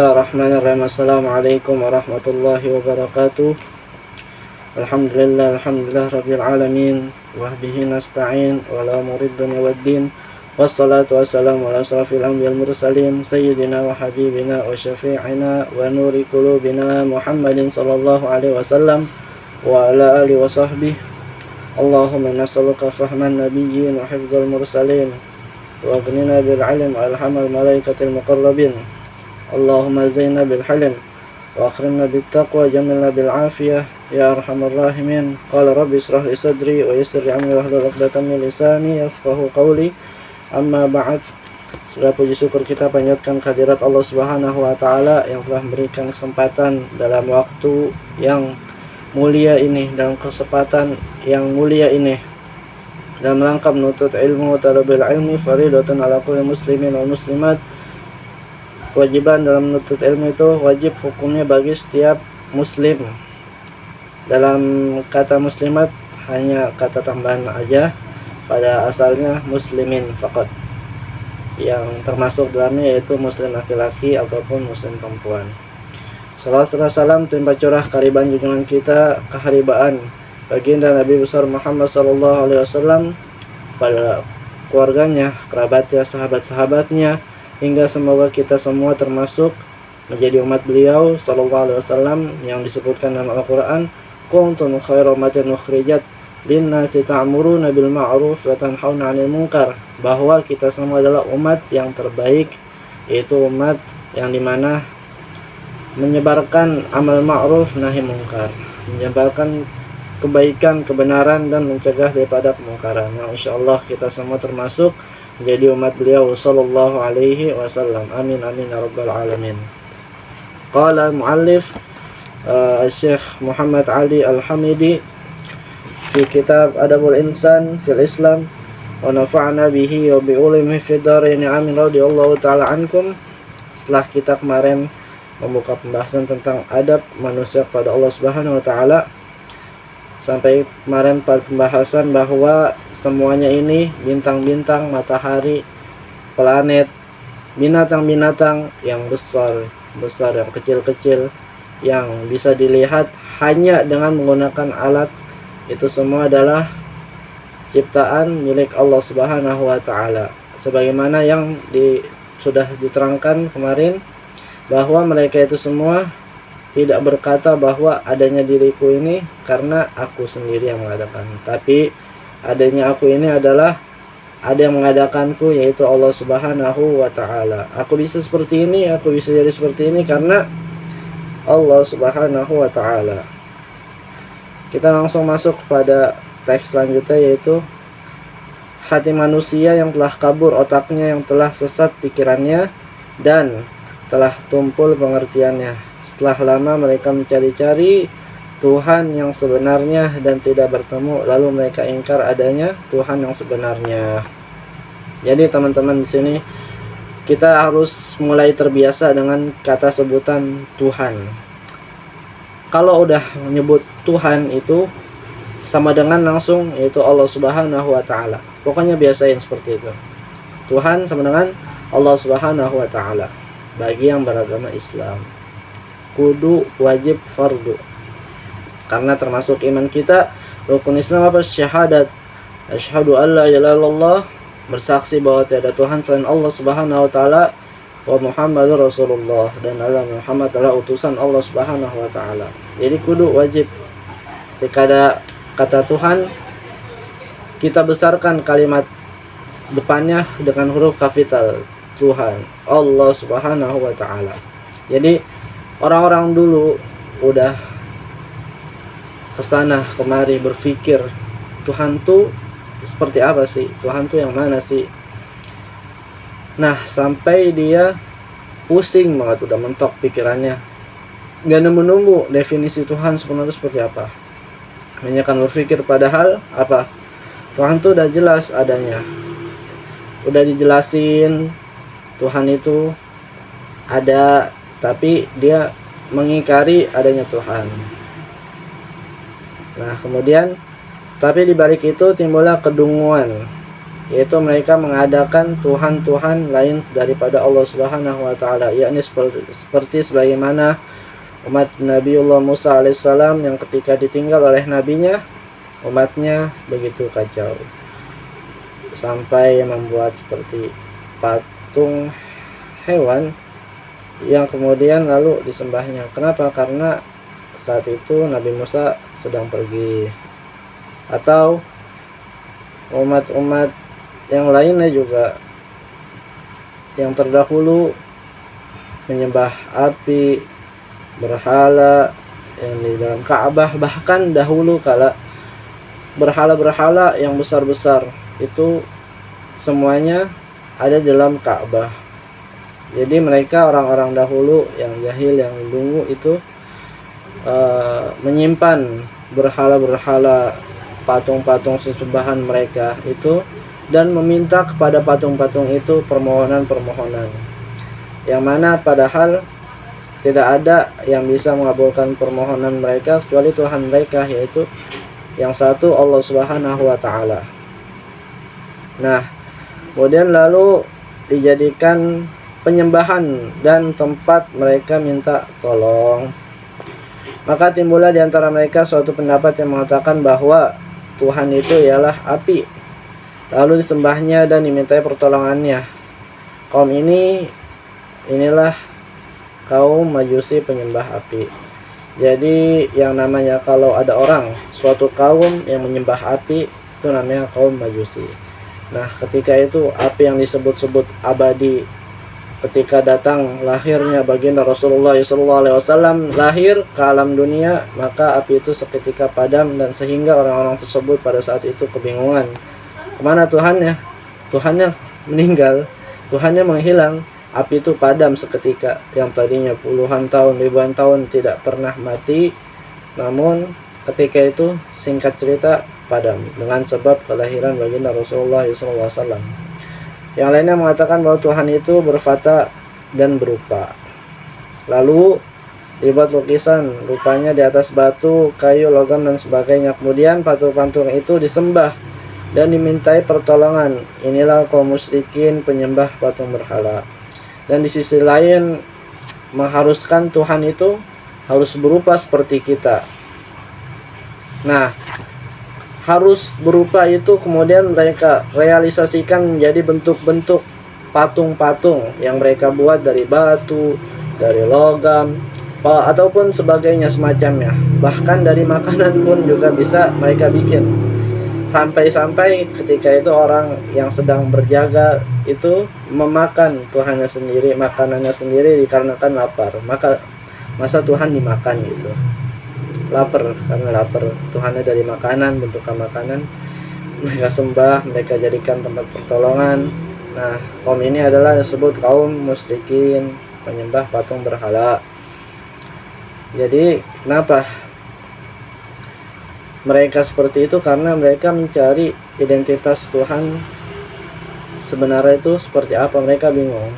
Bismillahirrahmanirrahim. Assalamualaikum warahmatullahi wabarakatuh. Alhamdulillah rabbil alamin wa bihi nasta'in wa la murid dunya waddin. Wassalatu wassalamu ala asrafil anbiya'il mursalin sayyidina wa habibina wa syafi'ina wa nuri qulubina Muhammadin sallallahu alaihi wasallam wa ala alihi wa sahbihi. Allahumma nas'aluka fahman nabiyyin wa hifdzal mursalin wa aghnina bil 'ilm wa alhamal malaikatil muqarrabin. Allahumma zaina bil halim wa akhrimna bit taqwa jamilna bil afiyah ya arhamar rahimin. Qala rabbi israh li sadri wa yassir li amri wahlul 'uqdatam min lisani yafqahu qawli. Amma ba'd. Segala puji syukur kita panjatkan kehadirat Allah Subhanahu wa taala yang telah memberikan kesempatan dalam waktu yang mulia ini, dalam kesempatan yang mulia ini dalam rangka menuntut ilmu wa talabil ilmi fariidatan ala kulli muslimin wal muslimat. Kewajiban dalam menuntut ilmu itu wajib hukumnya bagi setiap muslim. Dalam kata muslimat hanya kata tambahan aja, pada asalnya muslimin faqat, yang termasuk dalamnya yaitu muslim laki-laki ataupun muslim perempuan. Salawat serta salam timbal curah kehariban junjungan kita, keharibaan baginda Nabi besar Muhammad sallallahu alaihi wasallam, pada keluarganya, kerabatnya, sahabat-sahabatnya, hingga semoga kita semua termasuk menjadi umat beliau sallallahu alaihi wasallam yang disebutkan dalam Al-Qur'an, kuntum khairu ummatin ukhrijat linnasi ta'muruna bil ma'ruf wa tanhauna 'anil munkar, bahwa kita semua adalah umat yang terbaik, yaitu umat yang dimana menyebarkan amal ma'ruf nahi munkar, menyebarkan kebaikan, kebenaran, dan mencegah daripada kemungkaran. Nah, insyaallah kita semua termasuk menjadi umat beliau sallallahu alaihi wasallam. Amin amin ya rabbal alamin. Qala al-muallif Syekh Muhammad Ali Al-Hamidi fi kitab Adabul Insan fil Islam wa nafa'na bihi wa bi ulumi fid dharain. Amin radhiyallahu taala ankum. Setelah kita kemarin membuka pembahasan tentang adab manusia kepada Allah Subhanahu wa taala, sampai kemarin pada pembahasan bahwa semuanya ini, bintang-bintang, matahari, planet, binatang-binatang yang besar, yang kecil-kecil, yang bisa dilihat hanya dengan menggunakan alat, itu semua adalah ciptaan milik Allah Subhanahu wa taala. Sebagaimana yang sudah diterangkan kemarin, bahwa mereka itu semua tidak berkata bahwa adanya diriku ini karena aku sendiri yang mengadakan, tapi adanya aku ini adalah ada yang mengadakanku, yaitu Allah Subhanahu wa taala. Aku bisa seperti ini, aku bisa jadi seperti ini karena Allah Subhanahu wa taala. Kita langsung masuk kepada teks selanjutnya, yaitu hati manusia yang telah kabur otaknya, yang telah sesat pikirannya, dan telah tumpul pengertiannya. Setelah lama mereka mencari-cari Tuhan yang sebenarnya dan tidak bertemu, lalu mereka ingkar adanya Tuhan yang sebenarnya. Jadi teman-teman, di sini kita harus mulai terbiasa dengan kata sebutan Tuhan. Kalau udah menyebut Tuhan itu sama dengan langsung yaitu Allah Subhanahu wa taala. Pokoknya biasain seperti itu. Tuhan sama dengan Allah Subhanahu wa taala. Bagi yang beragama Islam, kudu, wajib, fardu. Karena termasuk iman kita, rukun Islam apa? Syahadat. Asyhadu an la ilaha illallah, bersaksi bahwa tiada Tuhan selain Allah Subhanahu wa taala, wa Muhammadur Rasulullah, dan Allah Muhammad adalah utusan Allah Subhanahu wa taala. Jadi kudu, wajib. Ketika ada kata Tuhan, kita besarkan kalimat depannya dengan huruf kapital, Tuhan, Allah Subhanahu wa taala. Jadi orang-orang dulu udah kesana kemari berpikir, Tuhan tuh seperti apa sih? Tuhan tuh yang mana sih? Nah, sampai dia pusing banget, udah mentok pikirannya, gak nemu-nemu definisi Tuhan sebenarnya seperti apa. Hanya kan berpikir, padahal apa? Tuhan tuh udah jelas adanya, udah dijelasin Tuhan itu ada, tapi dia mengingkari adanya Tuhan. Nah, kemudian tapi di balik itu timbullah kedunguan, yaitu mereka mengadakan tuhan-tuhan lain daripada Allah Subhanahu wa taala, yakni seperti sebagaimana umat Nabiullah Musa alaihissalam yang ketika ditinggal oleh nabinya, umatnya begitu kacau sampai membuat seperti patung hewan yang kemudian lalu disembahnya. Kenapa? Karena saat itu Nabi Musa sedang pergi. Atau umat-umat yang lainnya juga yang terdahulu menyembah api, berhala yang di dalam Ka'bah, bahkan dahulu kala berhala-berhala yang besar-besar itu semuanya ada dalam Ka'bah. Jadi mereka orang-orang dahulu yang jahil, yang dungu itu menyimpan berhala-berhala, patung-patung sesembahan mereka itu, dan meminta kepada patung-patung itu permohonan-permohonan yang mana padahal tidak ada yang bisa mengabulkan permohonan mereka kecuali Tuhan mereka, yaitu yang satu Allah Subhanahu wa taala. Nah, kemudian lalu dijadikan penyembahan dan tempat mereka minta tolong. Maka timbullah di antara mereka suatu pendapat yang mengatakan bahwa Tuhan itu ialah api, lalu disembahnya dan dimintai pertolongannya. Kaum inilah kaum Majusi penyembah api. Jadi yang namanya kalau ada orang, suatu kaum yang menyembah api, itu namanya kaum Majusi. Nah, ketika itu api yang disebut-sebut abadi, ketika datang lahirnya baginda Rasulullah SAW lahir ke alam dunia, maka api itu seketika padam, dan sehingga orang-orang tersebut pada saat itu kebingungan. Kemana Tuhannya? Tuhannya meninggal, Tuhannya menghilang. Api itu padam seketika, yang tadinya puluhan tahun, ribuan tahun tidak pernah mati, namun ketika itu singkat cerita padam dengan sebab kelahiran baginda Rasulullah SAW. Yang lainnya mengatakan bahwa Tuhan itu berfata dan berupa, lalu dibuat lukisan rupanya di atas batu, kayu, logam dan sebagainya. Kemudian patung-patung itu disembah dan dimintai pertolongan. Inilah kaum musyrikin penyembah patung berhala. Dan di sisi lain mengharuskan Tuhan itu harus berupa seperti kita. Nah, harus berupa itu kemudian mereka realisasikan menjadi bentuk-bentuk patung-patung yang mereka buat dari batu, dari logam, ataupun sebagainya semacamnya. Bahkan dari makanan pun juga bisa mereka bikin. Sampai-sampai ketika itu orang yang sedang berjaga itu memakan Tuhannya sendiri, makanannya sendiri dikarenakan lapar. Masa Tuhan dimakan gitu. Lapar, karena lapar. Tuhannya dari makanan, bentukan makanan. Mereka sembah, mereka jadikan tempat pertolongan. Nah, kaum ini adalah disebut kaum musyrikin, penyembah patung berhala. Jadi, kenapa mereka seperti itu? Karena mereka mencari identitas Tuhan sebenarnya itu seperti apa, mereka bingung.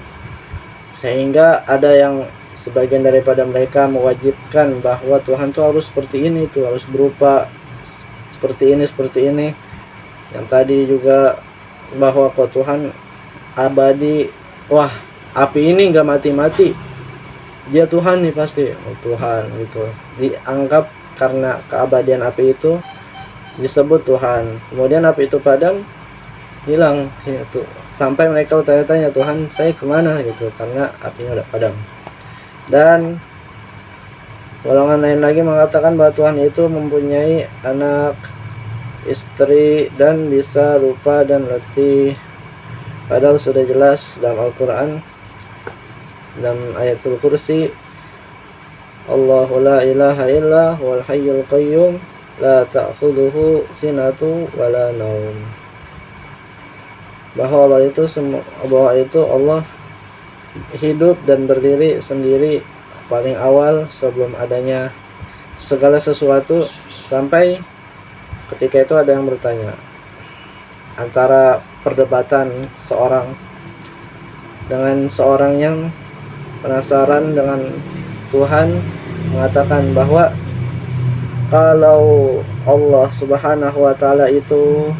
Sehingga ada yang sebagian daripada mereka mewajibkan bahwa Tuhan itu harus seperti ini, itu harus berupa seperti ini. Yang tadi juga bahwa kok Tuhan abadi, wah api ini nggak mati-mati, dia Tuhan nih pasti, Tuhan gitu. Dianggap karena keabadian api itu disebut Tuhan. Kemudian api itu padam, hilang itu. Sampai mereka bertanya-tanya, Tuhan saya kemana gitu, karena apinya udah padam. Dan golongan lain lagi mengatakan bahwa Tuhan itu mempunyai anak, istri, dan bisa lupa dan letih. Padahal sudah jelas dalam Al-Quran, dalam ayatul kursi, Allahu la ilaha illa huwal hayyul qayyum la ta'khudhuhu sinatu wala naum. Bahwa Allah itu Allah hidup dan berdiri sendiri paling awal sebelum adanya segala sesuatu. Sampai ketika itu ada yang bertanya, antara perdebatan seorang dengan seorang yang penasaran dengan Tuhan, mengatakan bahwa kalau Allah Subhanahu wa taala itu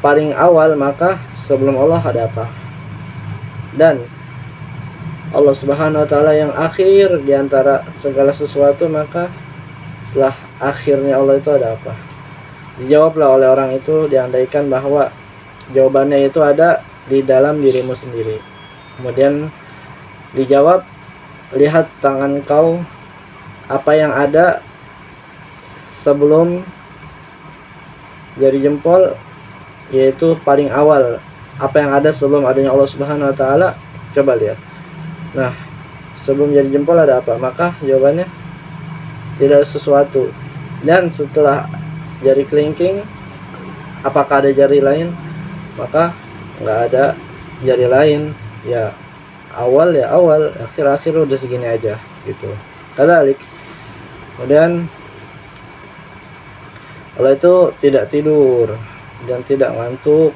paling awal, maka sebelum Allah ada apa? Dan Allah Subhanahu wa taala yang akhir di antara segala sesuatu, maka setelah akhirnya Allah itu ada apa? Dijawablah oleh orang itu, diandaikan bahwa jawabannya itu ada di dalam dirimu sendiri. Kemudian dijawab, lihat tangan kau, apa yang ada sebelum jari jempol, yaitu paling awal, apa yang ada sebelum adanya Allah Subhanahu wa taala, coba lihat. Nah, sebelum jari jempol ada apa? Maka jawabannya tidak ada sesuatu. Dan setelah jari kelingking, apakah ada jari lain? Maka nggak ada jari lain. Ya awal, akhir udah segini aja gitu. Kadzalik. Kemudian Allah itu tidak tidur dan tidak ngantuk.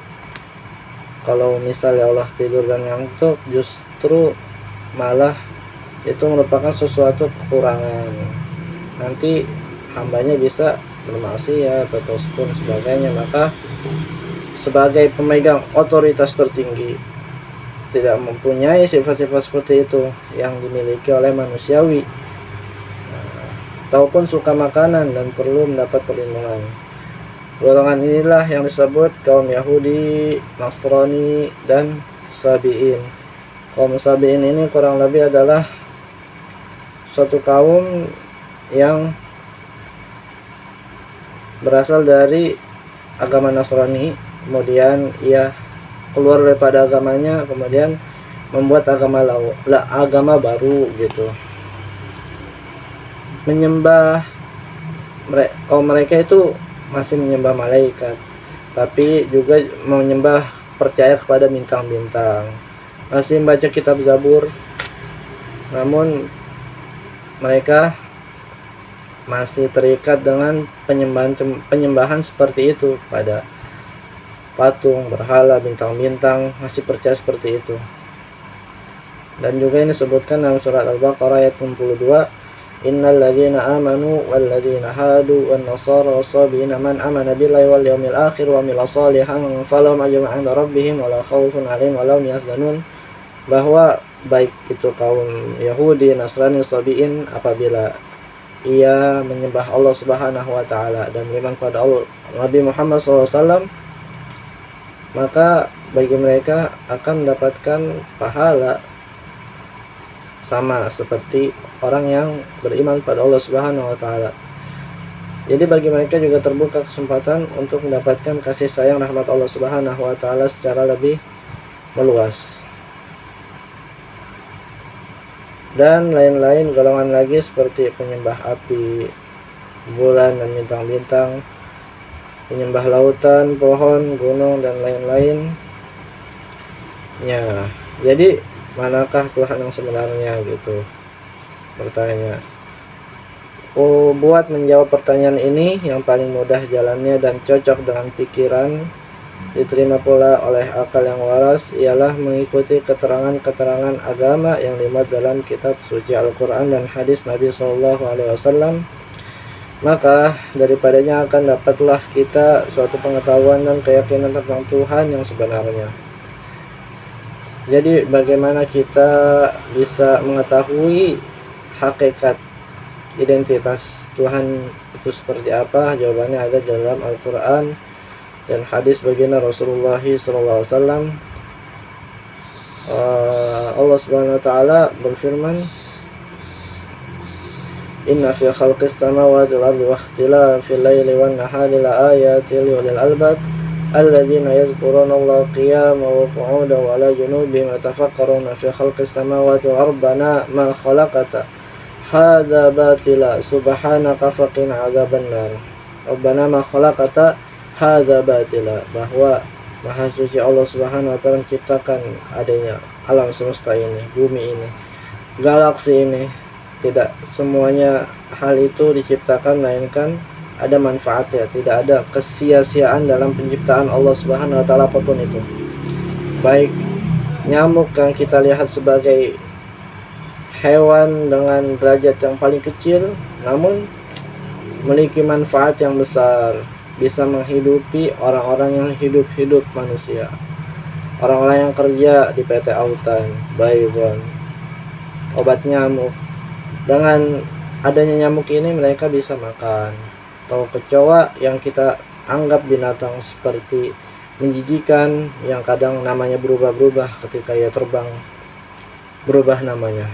Kalau misalnya Allah tidur dan ngantuk, justru malah itu merupakan sesuatu kekurangan. Nanti hambanya bisa bermaksiat atau pun sebagainya. Maka sebagai pemegang otoritas tertinggi, tidak mempunyai sifat-sifat seperti itu yang dimiliki oleh manusiawi, ataupun suka makanan dan perlu mendapat perlindungan. Golongan inilah yang disebut kaum Yahudi, Nasrani, dan Sabi'in. Kaum Sabi'in ini kurang lebih adalah suatu kaum yang berasal dari agama Nasrani, kemudian ia keluar daripada agamanya, kemudian membuat agama baru gitu. Menyembah, kaum mereka itu masih menyembah malaikat, tapi juga menyembah, percaya kepada bintang-bintang, masih membaca kitab Zabur, namun mereka masih terikat dengan penyembahan seperti itu pada patung, berhala, bintang-bintang, masih percaya seperti itu. Dan juga ini disebutkan dalam surat Al-Baqarah ayat 62, innal ladzina amanu wal ladzina hadu wan nasara was-sabiina man amana billahi wal yawmil akhir wa amila shalihan falahum ajrun 'inda rabbihim wa la khaufun 'alaihim wa la hum yahzanun. Bahwa baik itu kaum Yahudi, Nasrani, Sabi'in, apabila ia menyembah Allah Subhanahu wa taala dan beriman kepada Allah, Nabi Muhammad SAW, maka bagi mereka akan mendapatkan pahala sama seperti orang yang beriman pada Allah Subhanahu wa taala. Jadi bagi mereka juga terbuka kesempatan untuk mendapatkan kasih sayang rahmat Allah Subhanahu wa taala secara lebih meluas. Dan lain-lain golongan lagi seperti penyembah api, bulan dan bintang-bintang, penyembah lautan, pohon, gunung, dan lain-lain. Ya, jadi manakah Tuhan yang sebenarnya gitu? Bertanya. Buat menjawab pertanyaan ini, yang paling mudah jalannya dan cocok dengan pikiran, diterima pula oleh akal yang waras, ialah mengikuti keterangan-keterangan agama yang dimuat dalam kitab suci Al-Quran dan hadis Nabi SAW. Maka daripadanya akan dapatlah kita suatu pengetahuan dan keyakinan tentang Tuhan yang sebenarnya. Jadi bagaimana kita bisa mengetahui hakikat identitas Tuhan itu seperti apa? Jawabannya ada dalam Al-Quran dan hadis baginda Rasulullah SAW. Allah Subhanahu wa taala berfirman, inna fi khalqis samawati wal ardi wa ikhtilafil laili wan nahari la ayatin li ulil albab alladzina yadhkuruna Allaha qiyaman wa qu'udan wa ala junubihim yatafakkaruna fi khalqis samawati wal rabbana ma khalaqta hadza batila subhanaka faqina adzaban nar. Rabbana ma khalaqta hadza batila, bahwa maha suci Allah Subhanahu wa taala menciptakan adanya alam semesta ini, bumi ini, galaksi ini. Tidak semuanya hal itu diciptakan melainkan ada manfaatnya, tidak ada kesia-siaan dalam penciptaan Allah Subhanahu wa taala apapun itu. Baik nyamuk yang kita lihat sebagai hewan dengan derajat yang paling kecil namun memiliki manfaat yang besar. bisa menghidupi orang-orang yang hidup manusia, orang-orang yang kerja di PT Autan, Baygon, obat nyamuk. Dengan adanya nyamuk ini mereka bisa makan. Atau kecoa yang kita anggap binatang seperti menjijikan, yang kadang namanya berubah-ubah ketika ia terbang, berubah namanya.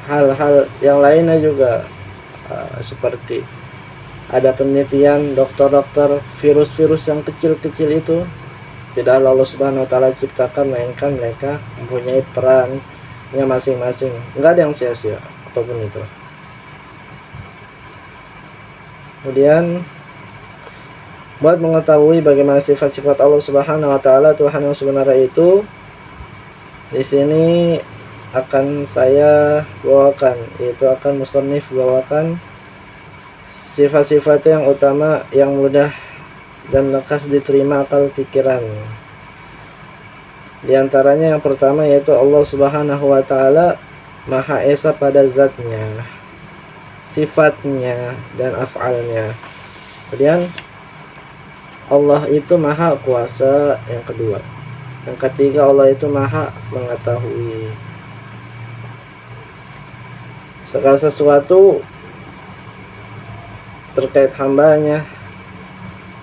Hal-hal yang lainnya juga seperti ada penelitian dokter-dokter virus-virus yang kecil-kecil itu tidak Allah Subhanahu wa taala ciptakan, melainkan mereka mempunyai perannya masing-masing. Enggak ada yang sia-sia apapun itu. Kemudian buat mengetahui bagaimana sifat-sifat Allah Subhanahu wa taala, Tuhan yang sebenarnya itu, di sini akan saya bawakan, yaitu akan musannif bawakan sifat-sifat yang utama yang mudah dan lekas diterima akal pikiran. Di antaranya yang pertama yaitu Allah Subhanahu wa taala Maha Esa pada zatnya, sifatnya dan af'alnya. Kemudian Allah itu Maha Kuasa yang kedua. Yang ketiga Allah itu Maha Mengetahui. Segala sesuatu terkait hambanya,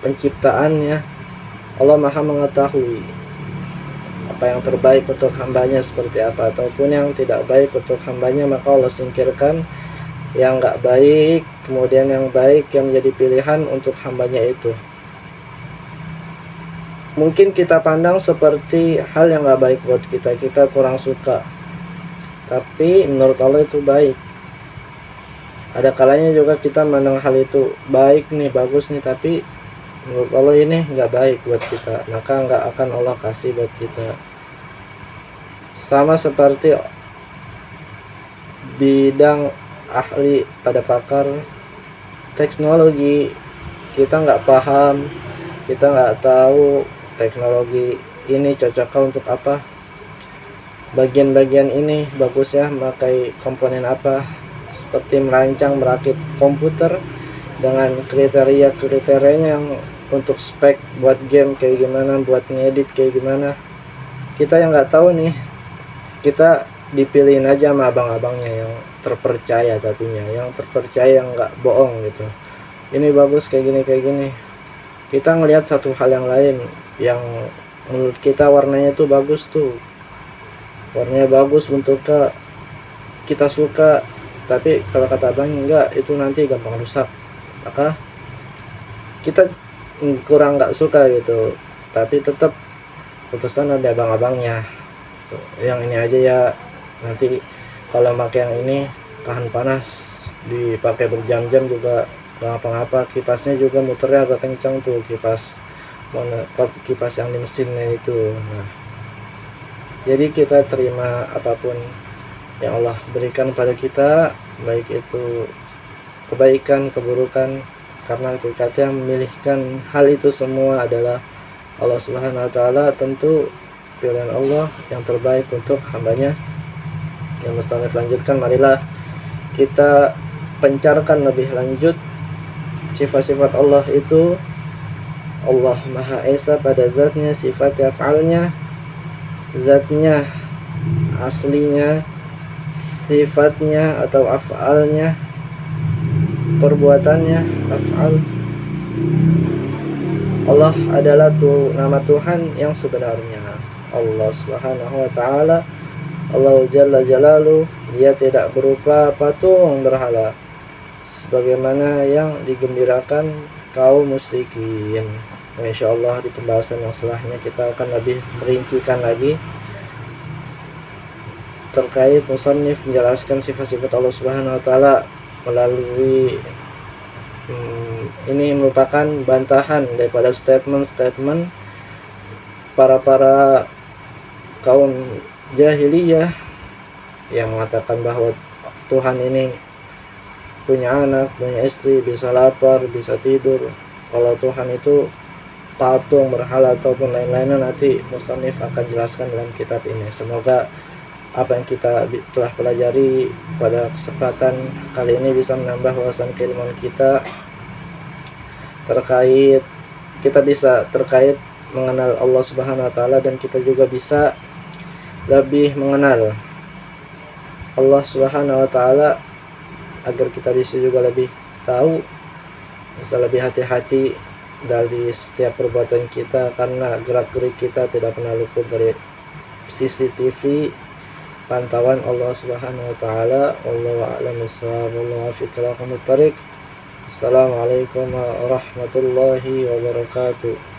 penciptaannya, Allah Maha Mengetahui apa yang terbaik untuk hambanya seperti apa, ataupun yang tidak baik untuk hambanya, maka Allah singkirkan yang nggak baik, kemudian yang baik yang menjadi pilihan untuk hambanya itu. Mungkin kita pandang seperti hal yang nggak baik buat kita, kita kurang suka, tapi menurut Allah itu baik. Ada kalanya juga kita memandang hal itu baik nih, bagus nih, tapi menurut Allah ini nggak baik buat kita, maka nggak akan Allah kasih buat kita. Sama seperti bidang ahli pada pakar teknologi, kita nggak paham, kita nggak tahu teknologi ini cocoknya untuk apa, bagian-bagian ini bagus ya pakai komponen apa, seperti merancang merakit komputer dengan kriteria-kriterianya yang untuk spek buat game kayak gimana, buat ngedit kayak gimana. Kita yang nggak tahu nih, kita dipilihin aja sama abang-abangnya yang terpercaya, tapinya yang terpercaya, yang nggak bohong gitu. Ini bagus kayak gini. Kita ngelihat satu hal yang lain yang menurut kita warnanya tuh bagus tuh, warnanya bagus, bentuknya kita suka, tapi kalau kata abang enggak, itu nanti gampang rusak, maka kita kurang nggak suka gitu. Tapi tetap putusan ada abang-abangnya, yang ini aja ya, nanti kalau pakai yang ini tahan panas, dipakai berjam-jam juga nggak apa-apa, kipasnya juga muternya agak kencang tuh, kipas yang di mesinnya itu. Nah, jadi kita terima apapun yang Allah berikan pada kita, baik itu kebaikan, keburukan, karena hakikatnya memilihkan hal itu semua adalah Allah Subhanahu wa taala. Tentu pilihan Allah yang terbaik untuk hambanya. Yang musannif lanjutkan, marilah kita pencarkan lebih lanjut sifat-sifat Allah itu. Allah Maha Esa pada zatnya, sifat af'alnya, zatnya aslinya, sifatnya atau af'alnya, perbuatannya, af'al. Allah adalah nama Tuhan yang sebenarnya. Allah Subhanahu wa taala, Allah Jalla Jalaluhu, dia tidak berupa patung berhala sebagaimana yang digembirakan kaum musyrikin. Nah, insyaallah di pembahasan yang setelahnya kita akan lebih merincikan lagi terkait musannif menjelaskan sifat-sifat Allah Subhanahu wa taala melalui ini merupakan bantahan daripada statement-statement para kaum jahiliyah yang mengatakan bahwa Tuhan ini punya anak, punya istri, bisa lapar, bisa tidur. Kalau Tuhan itu patung, berhala ataupun lain-lainnya, nanti musannif akan jelaskan dalam kitab ini. Semoga apa yang kita telah pelajari pada kesempatan kali ini bisa menambah wawasan keilmuan kita terkait kita bisa terkait mengenal Allah Subhanahu wa taala, dan kita juga bisa lebih mengenal Allah Subhanahu wa taala agar kita bisa juga lebih tahu, bisa lebih hati-hati dari setiap perbuatan kita, karena gerak-gerik kita tidak pernah luput dari CCTV pantauan Allah Subhanahu wa taala. Wallahu a'lam bishawab. Wallahu a'lam. Assalamualaikum warahmatullahi wabarakatuh.